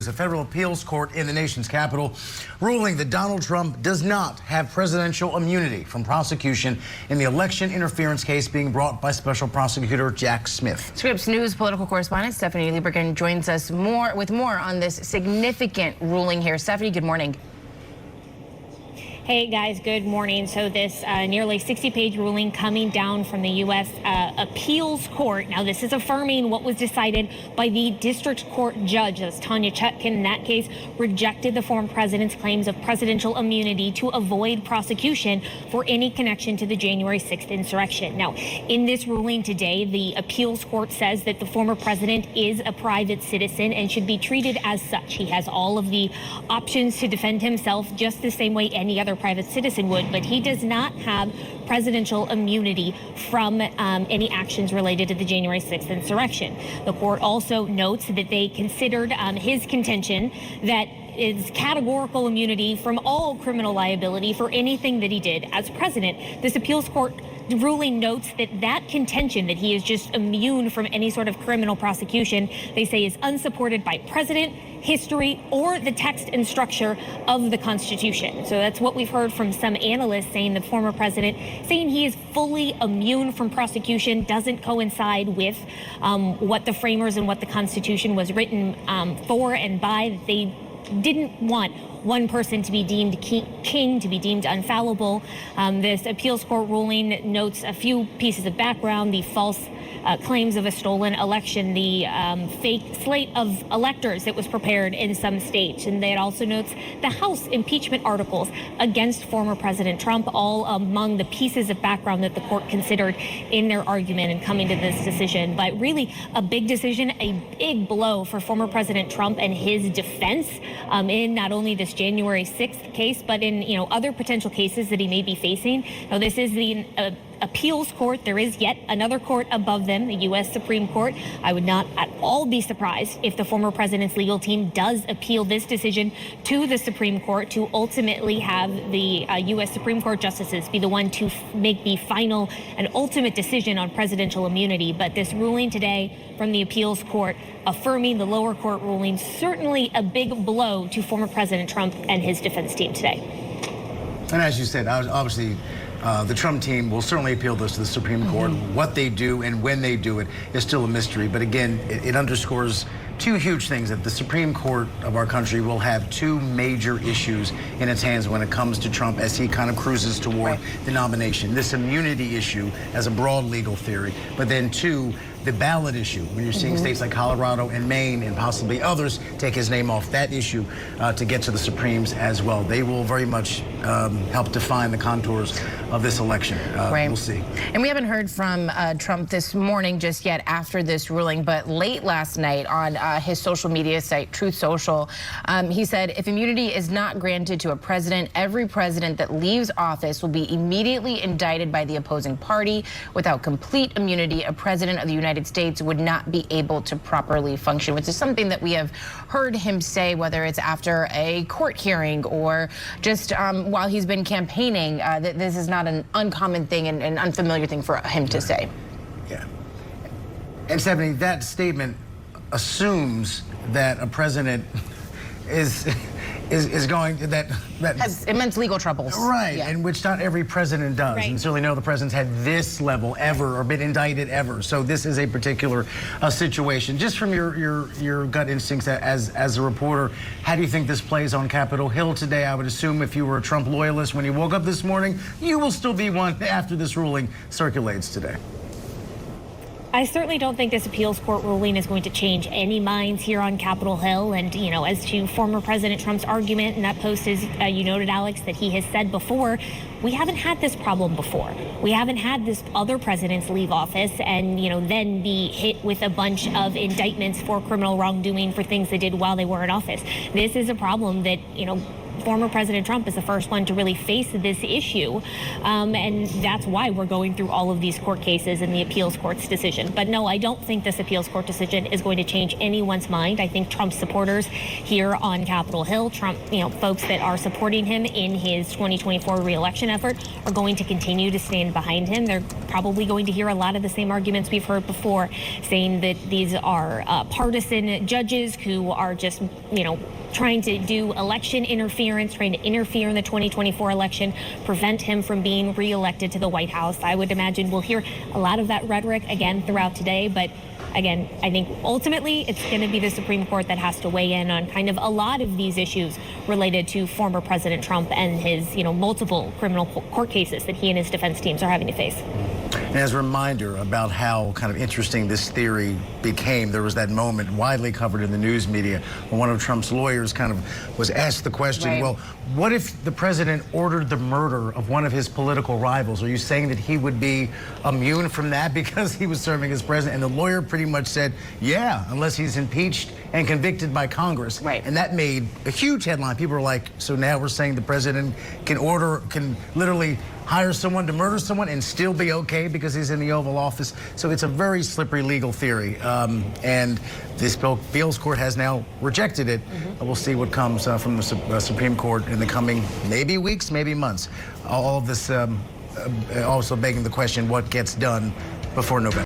A federal appeals court in the nation's capital ruling that Donald Trump does not have presidential immunity from prosecution in the election interference case being brought by Special Prosecutor Jack Smith. Scripps News political correspondent Stephanie Liebergen joins us with more on this significant ruling here. Stephanie, good morning. Hey guys, good morning. So this nearly 60-page ruling coming down from the U.S. Appeals Court. Now this is affirming what was decided by the district court judge. That's Tanya Chutkan in that case, rejected the former president's claims of presidential immunity to avoid prosecution for any connection to the January 6th insurrection. Now in this ruling today, the appeals court says that the former president is a private citizen and should be treated as such. He has all of the options to defend himself just the same way any other private citizen would, but he does not have presidential immunity from any actions related to the January 6th insurrection. The court also notes that they considered his contention that is categorical immunity from all criminal liability for anything that he did as president. This appeals court ruling notes that contention that he is just immune from any sort of criminal prosecution, they say, is unsupported by precedent, history, or the text and structure of the Constitution. So that's what we've heard from some analysts saying the former president saying he is fully immune from prosecution doesn't coincide with what the framers and what the Constitution was written for and by. That they didn't want one person to be deemed king, to be deemed unfallible. This appeals court ruling notes a few pieces of background: the false claims of a stolen election, the fake slate of electors that was prepared in some states. And it also notes the House impeachment articles against former President Trump, all among the pieces of background that the court considered in their argument and coming to this decision. But really a big decision, a big blow for former President Trump and his defense in not only this January 6th case, but in other potential cases that he may be facing. Now, this is the appeals court. There is yet another court above them, the U.S. Supreme Court. I would not at all be surprised if the former president's legal team does appeal this decision to the Supreme Court to ultimately have the U.S. Supreme Court justices be the one to make the final and ultimate decision on presidential immunity. But this ruling today from the appeals court affirming the lower court ruling, certainly a big blow to former President Trump and his defense team today. And as you said, obviously, the Trump team will certainly appeal this to the Supreme Court. What they do and when they do it is still a mystery. But again, it underscores two huge things: that the Supreme Court of our country will have two major issues in its hands when it comes to Trump as he kind of cruises toward the nomination. This immunity issue as a broad legal theory, but then two, the ballot issue, when you're seeing states like Colorado and Maine and possibly others take his name off that issue to get to the Supremes as well. They will very much help define the contours of this election. We'll see. And we haven't heard from Trump this morning just yet after this ruling, but late last night on his social media site, Truth Social, he said, if immunity is not granted to a president, every president that leaves office will be immediately indicted by the opposing party. Without complete immunity, a president of the United States would not be able to properly function, which is something that we have heard him say, whether it's after a court hearing or just while he's been campaigning. That this is not an uncommon thing and an unfamiliar thing for him to say. Yeah. And Stephanie, that statement assumes that a president is going to that has immense legal troubles, right? And which not every president does, and certainly no the president's had this level ever or been indicted ever. So this is a particular situation. Just from your gut instincts as a reporter, how do you think this plays on Capitol Hill today? I would assume if you were a Trump loyalist when you woke up this morning, you will still be one after this ruling circulates today. I certainly don't think this appeals court ruling is going to change any minds here on Capitol Hill. And, as to former President Trump's argument, and that post is, you noted, Alex, that he has said before, we haven't had this problem before. We haven't had this other presidents leave office and, then be hit with a bunch of indictments for criminal wrongdoing for things they did while they were in office. This is a problem that, former President Trump is the first one to really face this issue. And that's why we're going through all of these court cases and the appeals court's decision. But no, I don't think this appeals court decision is going to change anyone's mind. I think Trump supporters here on Capitol Hill, Trump, folks that are supporting him in his 2024 reelection effort are going to continue to stand behind him. They're probably going to hear a lot of the same arguments we've heard before, saying that these are partisan judges who are just, trying to do election interference, trying to interfere in the 2024 election, prevent him from being reelected to the White House. I would imagine we'll hear a lot of that rhetoric again throughout today, but again, I think ultimately it's going to be the Supreme Court that has to weigh in on kind of a lot of these issues related to former President Trump and his, multiple criminal court cases that he and his defense teams are having to face. And as a reminder about how kind of interesting this theory became, there was that moment widely covered in the news media when one of Trump's lawyers kind of was asked the question, right. Well, what if the president ordered the murder of one of his political rivals? Are you saying that he would be immune from that because he was serving as president? And the lawyer pretty much said, yeah, unless he's impeached and convicted by Congress. Right. And that made a huge headline. People were like, so now we're saying the president can literally hire someone to murder someone and still be okay because he's in the Oval Office. So it's a very slippery legal theory. And this appeals court has now rejected it. We'll see what comes from the Supreme Court in the coming maybe weeks, maybe months. All of this also begging the question, what gets done before November?